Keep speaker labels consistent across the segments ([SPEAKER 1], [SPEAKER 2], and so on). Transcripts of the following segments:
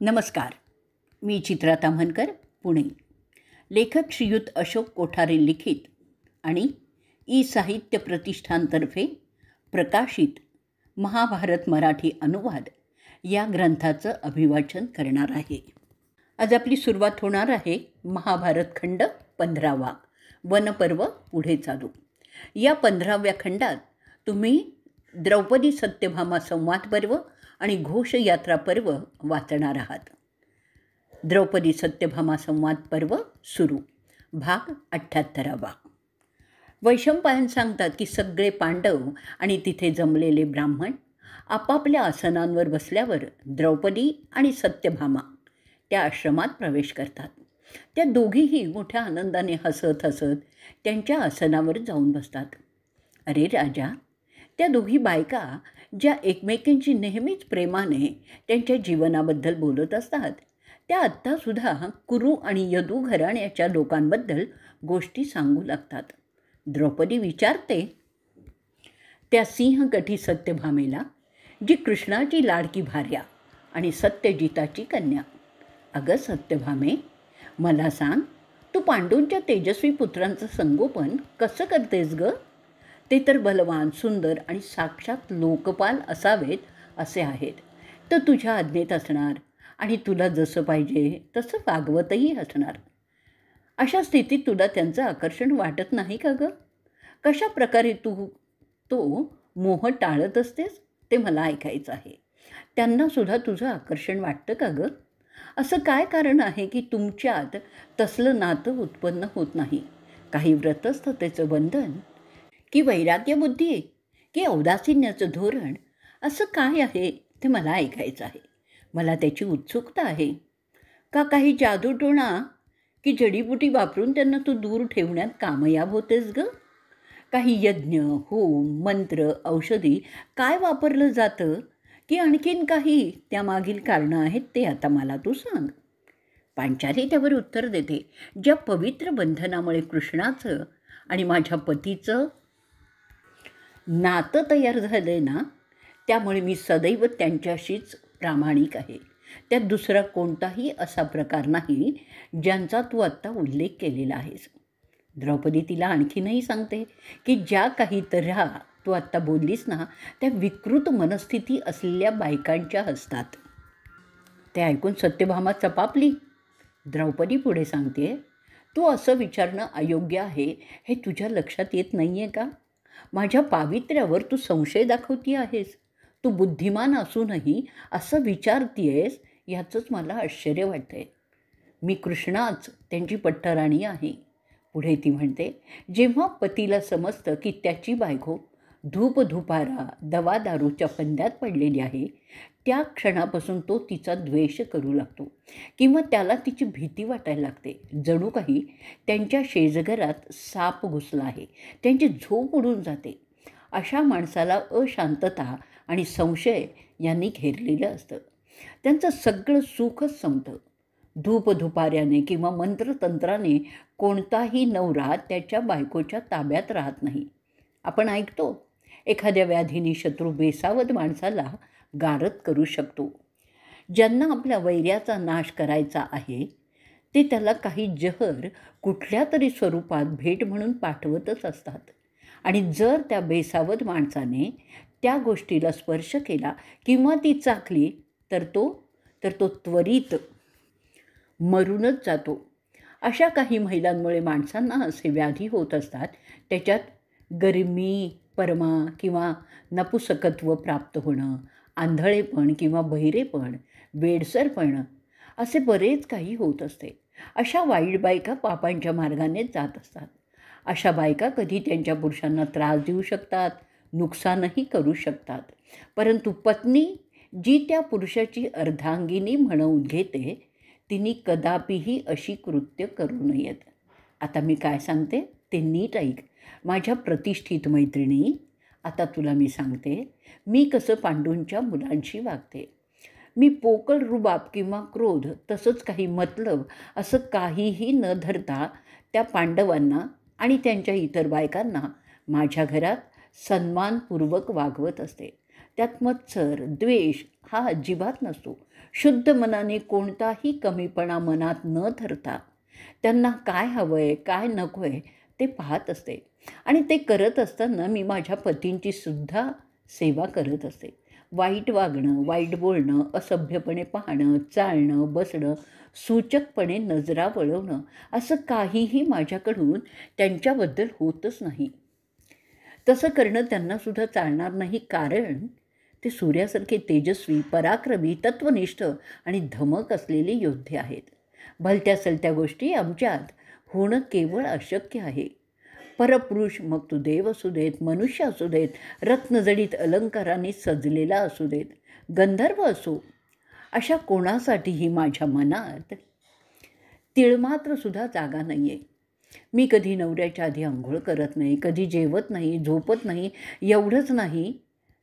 [SPEAKER 1] नमस्कार. मी चित्रा ताम्हनकर, पुणे. लेखक श्रीयुत अशोक कोठारे लिखित आणि ई साहित्य प्रतिष्ठानतर्फे प्रकाशित महाभारत मराठी अनुवाद या ग्रंथाचं अभिवाचन करणार आहे. आज आपली सुरुवात होणार आहे महाभारत खंड 15वा, वनपर्व पुढे चालू. या 15व्या खंडात तुम्ही द्रौपदी सत्यभामा संवाद पर्व आणि घोषयात्रा पर्व वाचणार आहात. द्रौपदी सत्यभामा संवाद पर्व सुरू. भाग 78वा. वैशंपायन सांगतात की सगळे पांडव आणि तिथे जमलेले ब्राह्मण आपापल्या आसनांवर बसल्यावर द्रौपदी आणि सत्यभामा त्या आश्रमात प्रवेश करतात. त्या दोघीही मोठ्या आनंदाने हसत हसत त्यांच्या आसनावर जाऊन बसतात. अरे राजा, त्या दोघी बायका ज्या एकमेकींची नेहमीच प्रेमाने त्यांच्या जीवनाबद्दल बोलत असतात, त्या आत्तासुद्धा कुरु आणि यदू घराण्याच्या लोकांबद्दल गोष्टी सांगू लागतात. द्रौपदी विचारते त्या सिंहगठी सत्यभामेला, जी कृष्णाची लाडकी भार्या आणि सत्यजिताची कन्या, अगं सत्यभामे, मला सांग, तू पांडूंच्या तेजस्वी पुत्रांचं संगोपन कसं करतेस गं? ते तर बलवान, सुंदर आणि साक्षात लोकपाल असावेत असे आहेत, तर तुझ्या आज्ञेत असणार आणि तुला जसं पाहिजे तसं वागवतही असणार. अशा स्थितीत तुला त्यांचं आकर्षण वाटत नाही का गं? कशा प्रकारे तू तो मोह टाळत असतेस ते मला ऐकायचं आहे. त्यांनासुद्धा तुझं आकर्षण वाटतं का गं? असं काय कारण आहे की तुमच्यात तसलं नातं उत्पन्न होत नाही? काही व्रतस्थतेचं बंधन, की वैराग्यबुद्धी, की औदासिन्याचं धोरण, असं काय आहे ते मला ऐकायचं आहे. मला त्याची उत्सुकता आहे. का काही जादूटोणा की जडीबुटी वापरून त्यांना तू दूर ठेवण्यात कामयाब होतेस गं? काही यज्ञ, होम, मंत्र, औषधी काय वापरलं जातं, की आणखीन काही त्यामागील कारणं आहेत ते आता मला तू सांग. पांचाली त्यावर उत्तर देते, ज्या पवित्र बंधनामुळे कृष्णाचं आणि माझ्या पतीचं नातं तयार झालं ना, त्यामुळे मी सदैव त्यांच्याशीच प्रामाणिक आहे. त्यात दुसरा कोणताही असा प्रकार नाही ज्यांचा तू आत्ता उल्लेख केलेला आहेस. द्रौपदी तिला आणखीनही सांगते की ज्या काही तऱ्हा तू आत्ता बोललीस ना, त्या विकृत मनस्थिती असलेल्या बायकांच्या असतात. ते ऐकून सत्यभामा चपापली. द्रौपदी पुढे सांगते, तू असं विचारणं अयोग्य आहे हे तुझ्या लक्षात येत नाही आहे का? माझ्या पावित्र्यावर तू संशय दाखवती आहेस. तू बुद्धिमान असूनही असं विचारतीयेस याचंच मला आश्चर्य वाटतं आहे. मी कृष्णाच त्यांची पट्टराणी आहे. पुढे ती म्हणते, जेव्हा पतीला समजतं की त्याची बायको धूपधुपारा दवादारूच्या फंद्यात पडलेली आहे, त्या क्षणापासून तो तिचा द्वेष करू लागतो किंवा त्याला तिची भीती वाटायला लागते. जणू काही त्यांच्या शेजघरात साप घुसला आहे, त्यांची झोप उडून जाते. अशा माणसाला अशांतता आणि संशय यांनी घेरलेलं असतं. त्यांचं सगळं सुखच संपतं. धूपधुपाऱ्याने किंवा मंत्रतंत्राने कोणताही नवरा त्याच्या बायकोच्या ताब्यात राहत नाही. आपण ऐकतो, एखाद्या व्याधीने शत्रू बेसावध माणसाला गारद करू शकतो. ज्यांना आपल्या वैर्याचा नाश करायचा आहे ते त्याला काही जहर कुठल्या तरी स्वरूपात भेट म्हणून पाठवतच असतात. आणि जर त्या बेसावध माणसाने त्या गोष्टीला स्पर्श केला किंवा ती चाखली तर तो त्वरित मरूनच जातो. अशा काही महिलांमुळे माणसांना असे व्याधी होत असतात. त्याच्यात गरमी, परमा किंवा नपुसकत्व प्राप्त होणं, आंधळेपण किंवा बहिरेपण, वेडसरपण असे बरेच काही होत असते. अशा वाईट बायका पापांच्या मार्गाने जात असतात. अशा बायका कधी त्यांच्या पुरुषांना त्रास देऊ शकतात, नुकसानही करू शकतात. परंतु पत्नी जी त्या पुरुषाची अर्धांगिनी म्हणवून घेते, तिने कदापिही अशी कृत्य करू नयेत. आता मी काय सांगते ते नीट ऐक माझ्या प्रतिष्ठित मैत्रिणी. आता तुला मी सांगते मी कसं पांडूंच्या मुलांशी वागते. मी पोकळ रुबाब किंवा क्रोध तसंच काही मतलब असं काहीही न धरता त्या पांडवांना आणि त्यांच्या इतर बायकांना माझ्या घरात सन्मानपूर्वक वागवत असते. त्यात मत्सर, द्वेष हा अजिबात नसतो. शुद्ध मनाने कोणताही कमीपणा मनात न धरता त्यांना काय हवं आहे, काय नको आहे ते पाहत असते. आणि ते करत असताना मी माझ्या पतींची सुद्धा सेवा करत असते. वाईट वागणं, वाईट बोलणं, असभ्यपणे पाहणं, चालणं, बसणं, सूचकपणे नजरा वळवणं असं काहीही माझ्याकडून त्यांच्याबद्दल होतच नाही. तसं करणं त्यांनासुद्धा चालणार नाही, कारण ते सूर्यासारखे तेजस्वी, पराक्रमी, तत्वनिष्ठ आणि धमक असलेले योद्धे आहेत. भलत्या सलत्या गोष्टी आमच्यात होणं केवळ अशक्य आहे. परपुरुष, मग तो देव असू देत, मनुष्य असू देत, रत्नजडित अलंकारांनी सजलेला असू देत, गंधर्व असो, अशा कोणासाठीही माझ्या मनात तिळमात्रसुद्धा जागा नाही आहे. मी कधी नवऱ्याच्या आधी अंघोळ करत नाही, कधी जेवत नाही, झोपत नाही. एवढंच नाही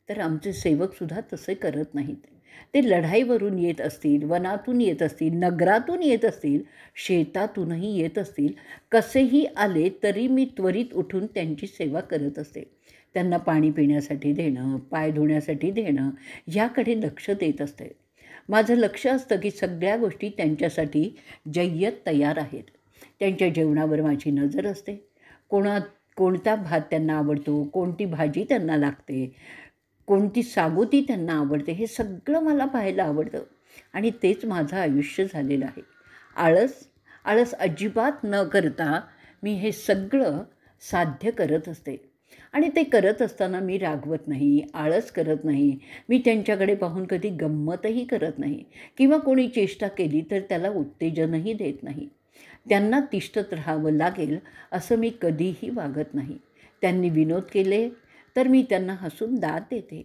[SPEAKER 1] तर आमचे सेवकसुद्धा तसे करत नाहीत. ते लढाईवरून येत असतील, वनातून येत असतील, नगरातून येत असतील, शेतातूनही येत असतील, कसेही आले तरी मी त्वरित उठून त्यांची सेवा करत असते. त्यांना पाणी पिण्यासाठी देणं, पाय धुण्यासाठी देणं ह्याकडे लक्ष देत असते. माझं लक्ष असतं की सगळ्या गोष्टी त्यांच्यासाठी जय्यत तयार आहेत. त्यांच्या जेवणावर माझी नजर असते. कोणता भात त्यांना आवडतो, कोणती भाजी त्यांना लागते, कोणती सागोती त्यांना आवडते, हे सगळं मला पाहायला आवडतं. आणि तेच माझं आयुष्य झालेलं आहे. आळस अजिबात न करता मी हे सगळं साध्य करत असते. आणि ते करत असताना मी रागवत नाही, आळस करत नाही. मी त्यांच्याकडे पाहून कधी गंमतही करत नाही किंवा कोणी चेष्टा केली तर त्याला उत्तेजनही देत नाही. त्यांना तिष्ठत राहावं लागेल असं मी कधीही वागत नाही. त्यांनी विनोद केले तर मी त्यांना हसून दाद देते.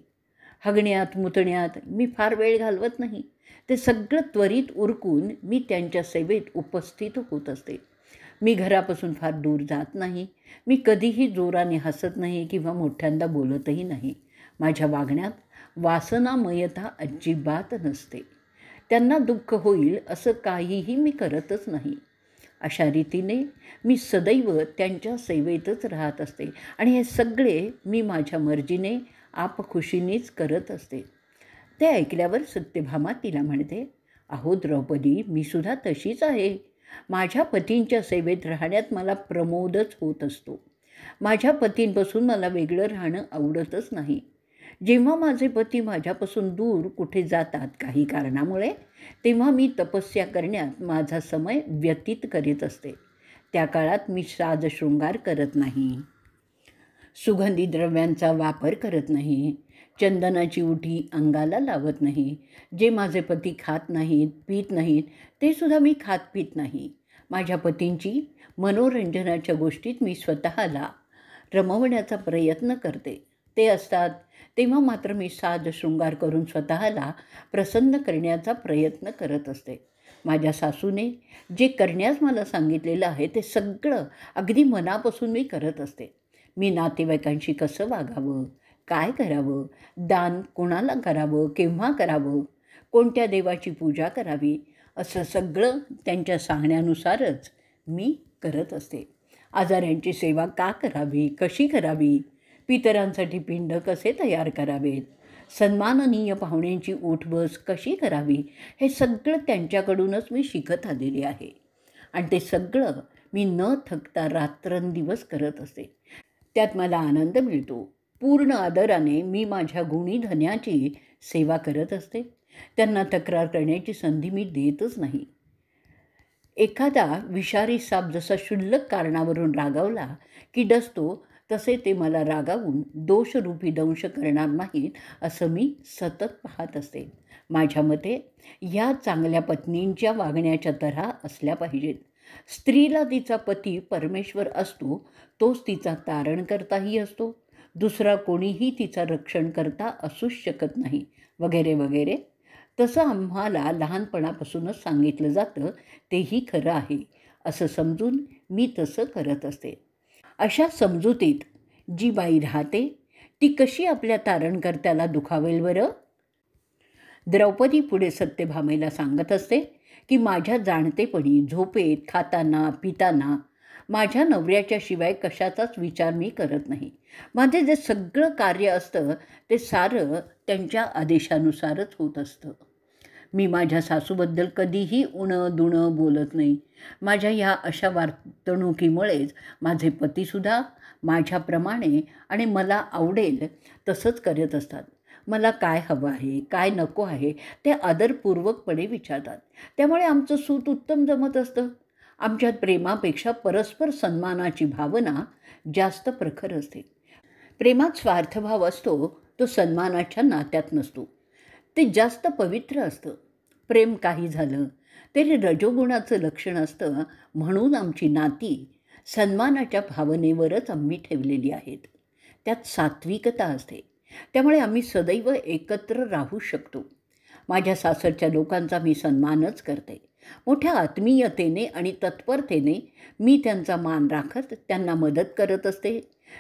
[SPEAKER 1] हगण्यात मुतण्यात मी फार वेळ घालवत नाही. ते सगळं त्वरित उरकून मी त्यांच्या सेवेत उपस्थित होत असते. मी घरापासून फार दूर जात नाही. मी कधीही जोराने हसत नाही किंवा मोठ्यांदा बोलतही नाही. माझ्या वागण्यात वासनामयता अजिबात नसते. त्यांना दुःख होईल असं काहीही मी करतच नाही. अशा रीतीने मी सदैव त्यांच्या सेवेतच राहत असते आणि हे सगळे मी माझ्या मर्जीने, आपखुशीनेच करत असते. ते ऐकल्यावर सत्यभामा तिला म्हणते, अहो द्रौपदी, मी सुद्धा तशीच आहे. माझ्या पतींच्या सेवेत राहण्यात मला प्रमोदच होत असतो. माझ्या पतींपासून मला वेगळं राहणं आवडतच नाही. जेव्हा माझे पती माझ्यापासून दूर कुठे जातात काही कारणामुळे, तेव्हा मी तपस्या करण्यात माझा समय व्यतीत करीत असते. त्या काळात मी साजशृंगार करत नाही, सुगंधी द्रव्यांचा वापर करत नाही, चंदनाची उटी अंगाला लावत नाही. जे माझे पती खात नाहीत, पीत नाहीत, ते सुद्धा मी खात पीत नाही. माझ्या पतींची मनोरंजनाच्या गोष्टीत मी स्वतःला रमवण्याचा प्रयत्न करते. ते असतात तेव्हा मात्र मी साजशृंगार करून स्वतःला प्रसन्न करण्याचा प्रयत्न करत असते. माझ्या सासूने जे करण्यास मला सांगितलेलं आहे ते सगळं अगदी मनापासून मी करत असते. मी नातेवाईकांशी कसं वागावं, काय करावं, दान कोणाला करावं, केव्हा करावं, कोणत्या देवाची पूजा करावी, असं सगळं त्यांच्या सांगण्यानुसारच मी करत असते. आजाऱ्यांची सेवा का करावी, कशी करावी, पितरांसाठी पिंड कसे तयार करावेत, सन्माननीय पाहुण्यांची उठबस कशी करावी, हे सगळं त्यांच्याकडूनच मी शिकत आलेली आहे. आणि ते सगळं मी न थकता रात्रंदिवस करत असते. त्यात मला आनंद मिळतो. पूर्ण आदराने मी माझ्या गुणी धन्याची सेवा करत असते. त्यांना तक्रार करण्याची संधी मी देतच नाही. एखादा विषारी साप जसा क्षुल्लक कारणावरून रागावला की डसतो, तसे ते मला रागावून दोषरूपी दंश करणार नाहीत असं मी सतत पाहत असते. माझ्या मते ह्या चांगल्या पत्नींच्या वागण्याच्या तऱ्हा असल्या पाहिजेत. स्त्रीला तिचा पती परमेश्वर असतो, तोच तिचा तारणकर्ताही असतो. दुसरा कोणीही तिचा रक्षणकर्ता असूच शकत नाही, वगैरे वगैरे. तसं आम्हाला लहानपणापासूनच सांगितलं जातं, तेही खरं आहे असं समजून मी तसं करत असते. अशा समजुतीत जी बाई राहते ती कशी आपल्या तारणकर्त्याला दुखावेल बरं? द्रौपदी पुढे सत्यभामेला सांगत असते की माझ्या जाणतेपणी झोपेत, खाताना, पिताना माझ्या नवऱ्याच्या शिवाय कशाचाच विचार मी करत नाही. माझे जे सगळं कार्य असतं ते सारं त्यांच्या आदेशानुसारच होत असतं. मी माझ्या सासूबद्दल कधीही उणं दुणं बोलत नाही. माझ्या ह्या अशा वर्तणुकीमुळेच माझे पतीसुद्धा माझ्याप्रमाणे आणि मला आवडेल तसंच करत असतात. मला काय हवं आहे, काय नको आहे ते आदरपूर्वकपणे विचारतात. त्यामुळे आमचं सूत उत्तम जमत असतं. आमच्यात प्रेमापेक्षा परस्पर सन्मानाची भावना जास्त प्रखर असते. प्रेमात स्वार्थभाव असतो, तो सन्मानाच्या नात्यात नसतो. ते जास्त पवित्र असतं. प्रेम काही झालं तरी रजोगुणाचं लक्षण असतं, म्हणून आमची नाती सन्मानाच्या भावनेवरच आम्ही ठेवलेली आहेत. त्यात सात्विकता असते. त्यामुळे आम्ही सदैव एकत्र राहू शकतो. माझ्या सासरच्या लोकांचा मी सन्मानच करते. मोठ्या आत्मीयतेने आणि तत्परतेने मी त्यांचा मान राखत त्यांना मदत करत असते.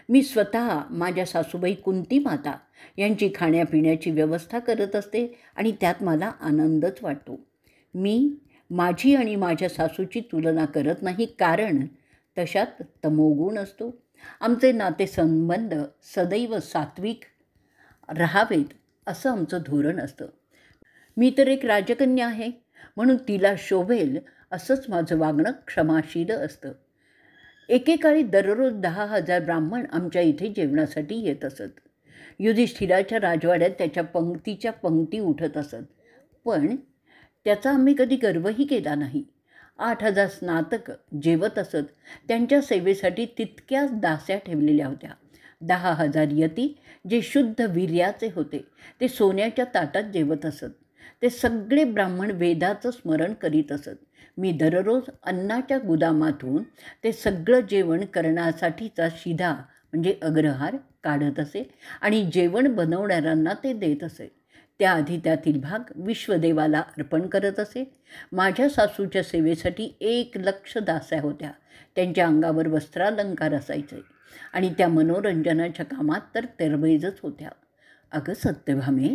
[SPEAKER 1] मी स्वतः माझ्या सासूबाई कुंती माता यांची खाण्यापिण्याची व्यवस्था करत असते आणि त्यात मला आनंदच वाटतो. मी माझी आणि माझ्या सासूची तुलना करत नाही, कारण तशात तमोगुण असतो. आमचे नातेसंबंध सदैव सात्विक राहावेत असं आमचं धोरण असतं. मी तर एक राजकन्या आहे, म्हणून तिला शोभेल असंच माझं वागणं क्षमाशील असतं. एकेकाळी दररोज 10,000 ब्राह्मण आमच्या इथे जेवणासाठी येत असत. युधिष्ठिराच्या राजवाड्यात त्याच्या पंक्तीच्या पंक्ती उठत असत. पण त्याचा आम्ही कधी गर्वही केला नाही. 8,000 स्नातक जेवत असत. त्यांच्या सेवेसाठी तितक्याच दास्या ठेवलेल्या होत्या. 10,000 यती जे शुद्ध वीर्याचे होते ते सोन्याच्या ताटात जेवत असत. ते सगळे ब्राह्मण वेदाचं स्मरण करीत असत. मी दररोज अन्नाच्या गुदामातून ते सगळं जेवण करण्यासाठीचा शिधा म्हणजे अग्रहार काढत असे आणि जेवण बनवणाऱ्यांना ते देत असे. त्याआधी त्यातील भाग विश्वदेवाला अर्पण करत असे. माझ्या सासूच्या सेवेसाठी 1,00,000 दास्या होत्या. त्यांच्या अंगावर वस्त्रालंकार असायचे आणि त्या मनोरंजनाच्या कामात तर तरबेजच होत्या. अगं सत्यभामे,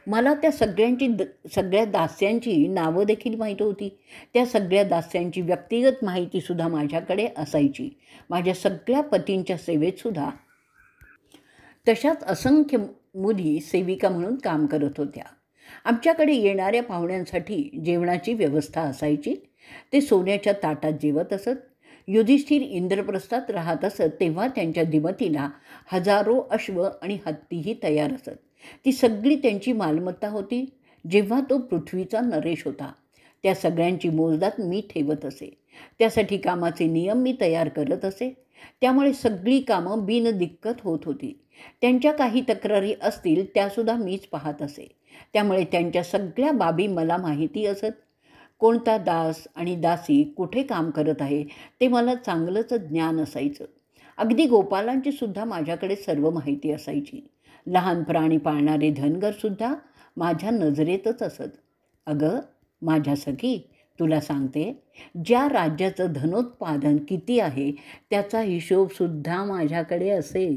[SPEAKER 1] मला त्या सगळ्या दास्यांची नावं देखील माहीत होती. त्या सगळ्या दास्यांची व्यक्तिगत माहितीसुद्धा माझ्याकडे असायची. माझ्या सगळ्या पतींच्या सेवेतसुद्धा तशाच असंख्य मुली सेविका म्हणून काम करत होत्या. आमच्याकडे येणाऱ्या पाहुण्यांसाठी जेवणाची व्यवस्था असायची. ते सोन्याच्या ताटात जेवत असत. युधिष्ठिर इंद्रप्रस्थात राहत असत तेव्हा त्यांच्या दिमतीला हजारो अश्व आणि हत्तीही तयार असत. ती सगळी त्यांची मालमत्ता होती. जेव्हा तो पृथ्वीचा नरेश होता, त्या सगळ्यांची मोजदाद मी ठेवत असे. त्यासाठी कामाचे नियम मी तयार करत असे. त्यामुळे सगळी कामं बिनदिक्कत होत होती. त्यांच्या काही तक्रारी असतील त्यासुद्धा मीच पाहत असे. त्यामुळे त्यांच्या सगळ्या बाबी मला माहिती असत. कोणता दास आणि दासी कुठे काम करत आहे ते मला चांगलंच ज्ञान असायचं. अगदी गोपालांची सुद्धा माझ्याकडे सर्व माहिती असायची. लहान प्राणी पाळणारे धनगरसुद्धा माझ्या नजरेतच असत. अगं माझ्या सखी, तुला सांगते, ज्या राज्याचं धनोत्पादन किती आहे त्याचा हिशोबसुद्धा माझ्याकडे असे.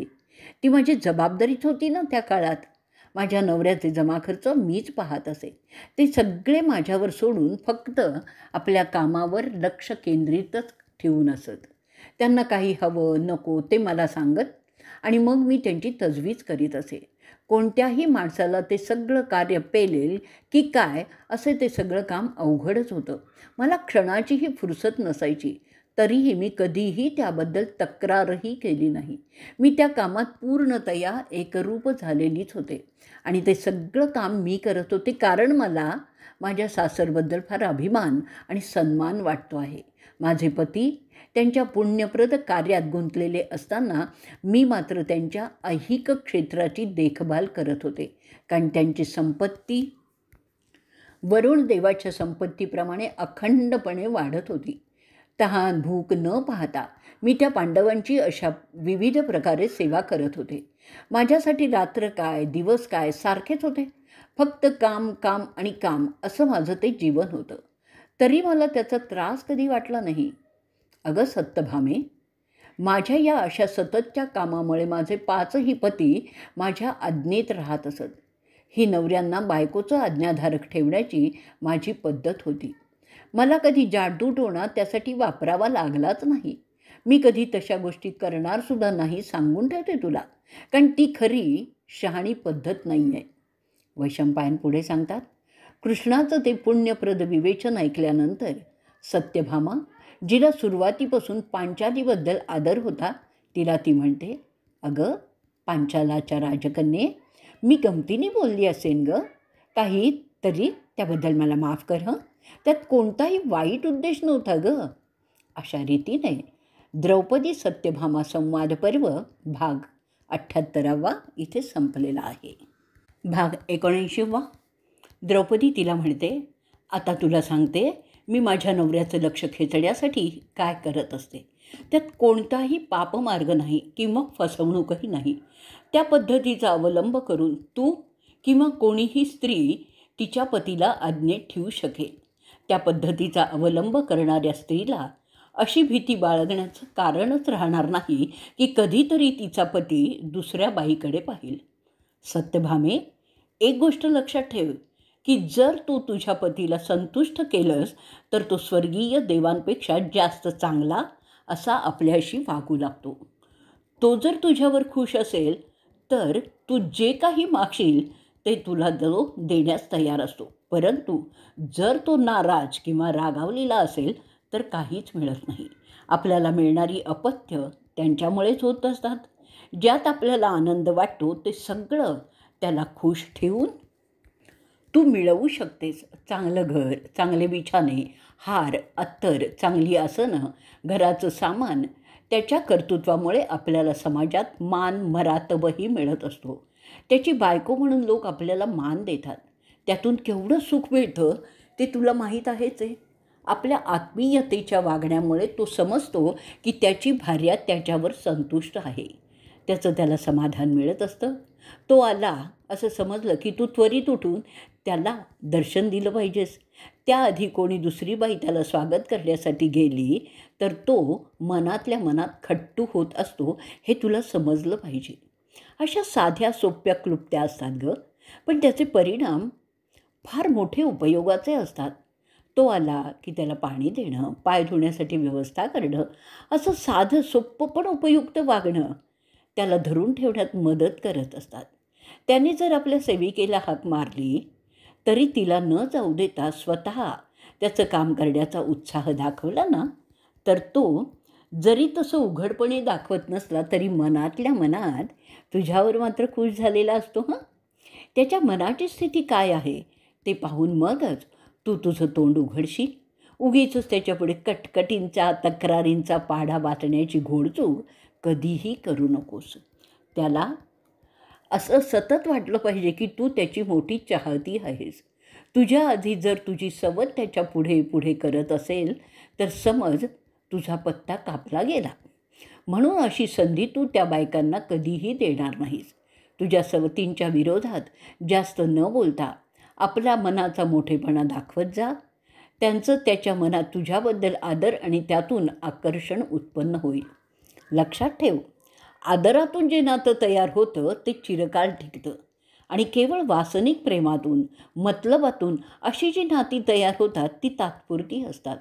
[SPEAKER 1] ती माझी जबाबदारीच होती ना त्या काळात. माझ्या नवऱ्याचे जमाखर्च मीच पाहत असे. ते सगळे माझ्यावर सोडून फक्त आपल्या कामावर लक्ष केंद्रितच ठेवून असत. त्यांना काही हवं नको ते मला सांगत आणि मग मी त्यांची तजवीज करीत असे. कोणत्याही माणसाला ते सगळं कार्य पेलेल की काय असे ते सगळं काम अवघडच होतं. मला क्षणाचीही फुरसत नसायची. तरीही मी कधीही त्याबद्दल तक्रारही केली नाही. मी त्या कामात पूर्णतया एकरूप झालेलीच होते आणि ते सगळं काम मी करत होते, कारण मला माझ्या सासरबद्दल फार अभिमान आणि सन्मान वाटतो आहे. माझे पती त्यांच्या पुण्यप्रद कार्यात गुंतलेले असताना मी मात्र त्यांच्या ऐहिक क्षेत्राची देखभाल करत होते, कारण त्यांची संपत्ती वरुण देवाच्या संपत्तीप्रमाणे अखंडपणे वाढत होती. तहान भूक न पाहता मी त्या पांडवांची अशा विविध प्रकारे सेवा करत होते. माझ्यासाठी रात्र काय दिवस काय सारखेच होते. फक्त काम काम आणि काम असं माझं ते जीवन होतं. तरी मला त्याचा त्रास कधी वाटला नाही. अगं सत्यभामे, माझ्या या अशा सततच्या कामामुळे माझे 5ही पती माझ्या आज्ञेत राहत असत. ही नवऱ्यांना बायकोचं आज्ञाधारक ठेवण्याची माझी पद्धत होती. मला कधी जादूटोणा त्यासाठी वापरावा लागलाच नाही. मी कधी तशा गोष्टी करणारसुद्धा नाही, सांगून ठेवते तुला, कारण ती खरी शहाणी पद्धत नाही आहे. वैशंपायन पुढे सांगतात, कृष्णाचं ते पुण्यप्रद विवेचन ऐकल्यानंतर सत्यभामा, जिला सुरुवातीपासून पांचालीबद्दल आदर होता, तिला ती म्हणते, अगं पांचालाच्या राजकन्ये, मी गमतीने बोलली असेन गं, काही तरी त्याबद्दल मला माफ कर हं. त्यात कोणताही वाईट उद्देश नव्हता गं. अशा रीतीने द्रौपदी सत्यभामा संवाद पर्व भाग 78 इथे संपलेला आहे. भाग 79. द्रौपदी तिला म्हणते, आता तुला सांगते मी माझ्या नवऱ्याचं लक्ष खेचण्यासाठी काय करत असते. त्यात कोणताही पापमार्ग नाही किंवा फसवणूकही नाही. त्या पद्धतीचा अवलंब करून तू किंवा कोणीही स्त्री तिच्या पतीला आज्ञेत ठेवू शकेल. त्या पद्धतीचा अवलंब करणाऱ्या स्त्रीला अशी भीती बाळगण्याचं कारणच राहणार नाही की कधीतरी तिचा पती दुसऱ्या बाईकडे पाहिल. सत्यभामे, एक गोष्ट लक्षात ठेव की जर तू तुझ्या पतीला संतुष्ट केलंस तर तो स्वर्गीय देवांपेक्षा जास्त चांगला असा आपल्याशी वागू लागतो. तो जर तुझ्यावर खुश असेल तर तू जे काही मागशील ते तुला तो देण्यास तयार असतो. परंतु जर तो नाराज किंवा रागावलेला असेल तर काहीच मिळत नाही. आपल्याला मिळणारी अपत्य त्यांच्यामुळेच होत असतात. ज्यात आपल्याला आनंद वाटतो ते सगळं त्याला खुश ठेवून तू मिळवू शकतेस. चांगलं घर, चांगले बिछाने, हार, अत्तर, चांगली आसनं, घराचं सामान, त्याच्या कर्तृत्वामुळे आपल्याला समाजात मान मरातबही मिळत असतो. त्याची बायको म्हणून लोक आपल्याला मान देतात. त्यातून केवढं सुख मिळतं ते तुला माहीत आहेच आहे. आपल्या आत्मीयतेच्या वागण्यामुळे तो समजतो की त्याची भार्या त्याच्यावर संतुष्ट आहे. त्याचं त्याला समाधान मिळत असतं. तो आला असं समजलं की तू त्वरित उठून त्याला दर्शन दिलं पाहिजेस. त्याआधी कोणी दुसरी बाई त्याला स्वागत करण्यासाठी गेली तर तो मनातल्या मनात खट्टू होत असतो, हे तुला समजलं पाहिजे. अशा साध्या सोप्या क्लुप्त्या असतात गं, पण त्याचे परिणाम फार मोठे उपयोगाचे असतात. तो आला की त्याला पाणी देणं, पाय धुण्यासाठी व्यवस्था करणं, असं साधं सोप्पं पण उपयुक्त वागणं त्याला धरून ठेवण्यात मदत करत असतात. त्याने जर आपल्या सेविकेला हाक मारली तरी तिला न जाऊ देता स्वतः त्याचं काम करण्याचा उत्साह दाखवला ना, तर तो जरी तसं उघडपणे दाखवत नसला तरी मनातल्या मनात तुझ्यावर मात्र खुश झालेला असतो. त्याच्या मनाची स्थिती काय आहे ते पाहून मगच तू तुझं तोंड उघडशील. उगीचच त्याच्यापुढे कटकटींचा तक्रारींचा पाढा वाचण्याची घोडचूक कधीही करू नकोस. त्याला असं सतत वाटलं पाहिजे की तू त्याची मोठी चाहती आहेस. तुझ्या आधी जर तुझी सवत त्याच्या पुढे पुढे करत असेल तर समज तुझा पत्ता कापला गेला. म्हणून अशी संधी तू त्या बायकांना कधीही देणार नाहीस. तुझ्या सवतींच्या विरोधात जास्त न बोलता आपला मनाचा मोठेपणा दाखवत जा. त्यांचं त्याच्या मनात तुझ्याबद्दल आदर आणि त्यातून आकर्षण उत्पन्न होईल. लक्षात ठेव, आदरातून जे नातं तयार होतं ते चिरकाळ टिकतं आणि केवळ वासनिक प्रेमातून, मतलबातून अशी जी नाती तयार होतात ती तात्पुरती असतात.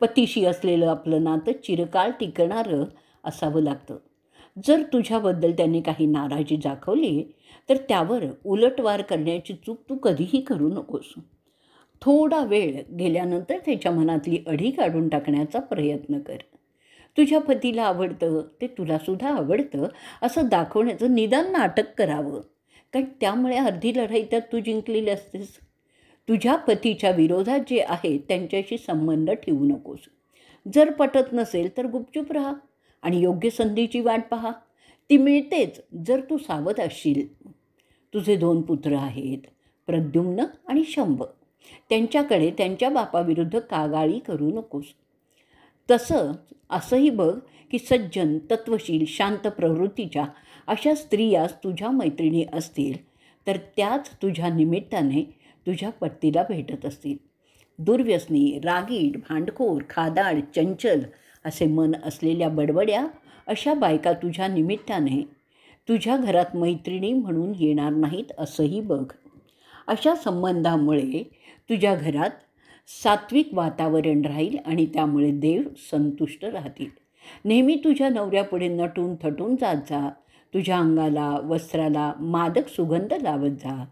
[SPEAKER 1] पतीशी असलेलं आपलं नातं चिरकाळ टिकणारं असावं लागतं. जर तुझ्याबद्दल त्यांनी काही नाराजी दाखवली तर त्यावर उलटवार करण्याची चूक तू कधीही करू नकोस. थोडा वेळ गेल्यानंतर त्याच्या मनातली अढी काढून टाकण्याचा प्रयत्न कर. तुझ्या पतीला आवडतं ते तुलासुद्धा आवडतं असं दाखवण्याचं निदान नाटक करावं, कारण त्यामुळे अर्धी लढाई त्यात तू जिंकलेली असतेस. तुझ्या पतीच्या विरोधात जे आहे त्यांच्याशी संबंध ठेवू नकोस. जर पटत नसेल तर गुपचूप राहा आणि योग्य संधीची वाट पहा. ती मिळतेच जर तू सावध असशील. तुझे 2 पुत्र आहेत, प्रद्युम्न आणि शंभ. त्यांच्याकडे त्यांच्या बापाविरुद्ध कागाळी करू नकोस. तसंच असंही बघ की सज्जन, तत्वशील, शांत प्रवृत्तीच्या अशा स्त्रिया तुझ्या मैत्रिणी असतील तर त्याच तुझ्या निमित्ताने तुझ्या पतीला भेटत असतील. दुर्व्यसनी, रागीट, भांडखोर, खादाड, चंचल असे मन असलेल्या बडबड्या अशा बायका तुझ्या निमित्ताने तुझ्या घरात मैत्रिणी म्हणून येणार नाहीत असंही बघ. अशा संबंधामुळे तुझ्या घरात सात्विक वातावरण राहील आणि त्यामुळे देव संतुष्ट राहतील. नेहमी तुझ्या नवऱ्यापुढे नटून थटून जात जा. तुझ्या अंगाला वस्त्राला मादक सुगंध लावत जा.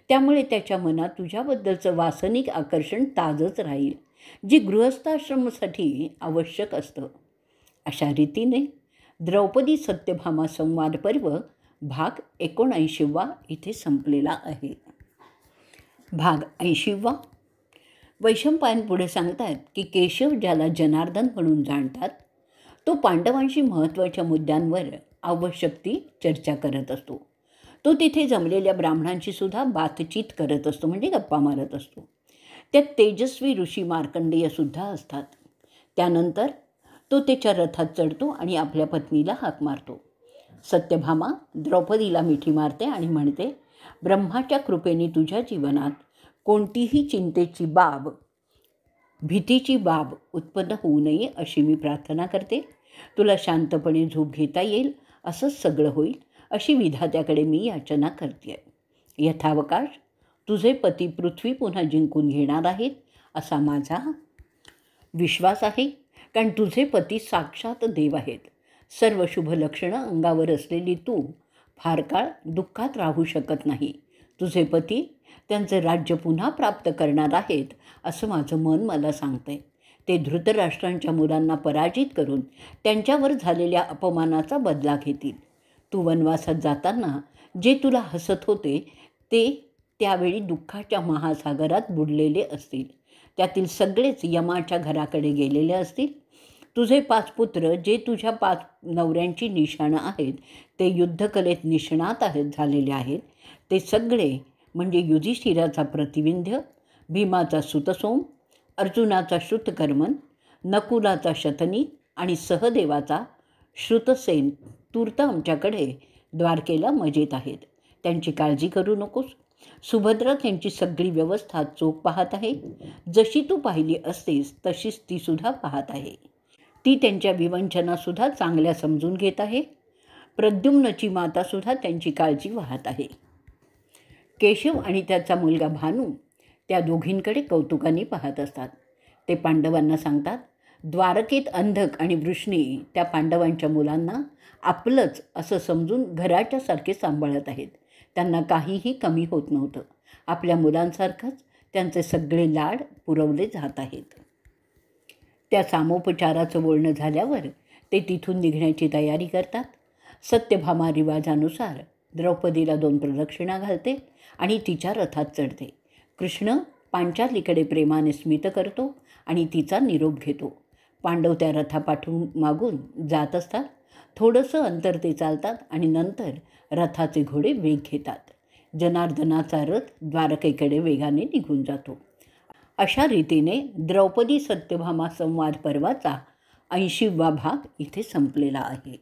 [SPEAKER 1] त्यामुळे त्याच्या मनात तुझ्याबद्दलचं वासनिक आकर्षण ताजंच राहील, जी गृहस्थाश्रमासाठी आवश्यक असतं. अशा रीतीने द्रौपदी सत्यभामा संवाद पर्व भाग 79 इथे संपलेला आहे. भाग 80. वैशंपायन पुढे सांगतात की केशव, ज्याला जनार्दन म्हणून जाणतात, तो पांडवांशी महत्त्वाच्या मुद्द्यांवर आवश्यक ती चर्चा करत असतो. तो तिथे जमलेल्या ब्राह्मणांशी सुद्धा बातचीत करत असतो, म्हणजे गप्पा मारत असतो. त्यात तेजस्वी ऋषी मार्कंडेयसुद्धा असतात. त्यानंतर तो त्याच्या रथात चढतो आणि आपल्या पत्नीला हाक मारतो. सत्यभामा द्रौपदीला मिठी मारते आणि म्हणते, ब्रह्माच्या कृपेने तुझ्या जीवनात कोणतीही चिंतेची बाब, भीतीची बाब उत्पन्न होऊ नये अशी मी प्रार्थना करते. तुला शांतपणे झोप घेता येईल असंच सगळं होईल अशी विधात्याकडे मी याचना करते. यथावकाश तुझे पती पृथ्वी पुन्हा जिंकून घेणार आहेत असा माझा विश्वास आहे, कारण तुझे पती साक्षात देव आहेत. सर्व शुभ लक्षणं अंगावर असलेली तू फार काळ दुःखात राहू शकत नाही. तुझे पती त्यांचे राज्य पुन्हा प्राप्त करणार आहेत असं माझं मन मला सांगते. ते धृतराष्ट्रांच्या मुलांना पराजित करून त्यांच्यावर झालेल्या अपमानाचा बदला घेतील. तू वनवासात जाताना जे तुला हसत होते ते त्यावेळी दुःखाच्या महासागरात बुडलेले असतील. त्यातील सगळेच यमाच्या घराकडे गेलेले असतील. तुझे 5 पुत्र, जे तुझ्या 5 नवऱ्यांची निशाणं आहेत, ते युद्धकलेत निष्णात झालेले आहेत. ते सगळे म्हणजे युधिष्ठिराचा प्रतिविंध्य, भीमाचा सुतसोम, अर्जुनाचा श्रुतकर्मन, नकुलाचा शतनी आणि सहदेवाचा श्रुतसेन तूर्त आमच्याकडे द्वारकेला मजेत आहेत. त्यांची काळजी करू नकोस. सुभद्रा त्यांची सगळी व्यवस्था चोख पाहत आहे. जशी तू पाहिली असतेस तशीच तीसुद्धा पाहत आहे. ती त्यांच्या विवंचनासुद्धा चांगल्या समजून घेत आहे. प्रद्युम्नची मातासुद्धा त्यांची काळजी वाहत आहे. केशव आणि त्याचा मुलगा भानू त्या दोघींकडे कौतुकाने पाहत असतात. ते पांडवांना सांगतात, द्वारकेत अंधक आणि वृष्णी त्या पांडवांच्या मुलांना आपलंच असं समजून घराच्यासारखे सांभाळत आहेत. त्यांना काहीही कमी होत नव्हतं. आपल्या मुलांसारखंच त्यांचे सगळे लाड पुरवले जात आहेत. त्या सामोपचाराचं बोलणं झाल्यावर ते तिथून निघण्याची तयारी करतात. सत्यभामा रिवाजानुसार द्रौपदीला 2 प्रदक्षिणा घालते आणि तिच्या रथात चढते. कृष्ण पांचालीकडे प्रेमाने स्मित करतो आणि तिचा निरोप घेतो. पांडव त्या रथापाठून मागून जात असतात. थोडंसं अंतर ते चालतात आणि नंतर रथाचे घोडे वेग घेतात. जनार्दनाचा रथ द्वारकेकडे वेगाने निघून जातो. अशा रीतीने द्रौपदी सत्यभामा संवाद पर्वाचा 80वा भाग इथे संपलेला आहे.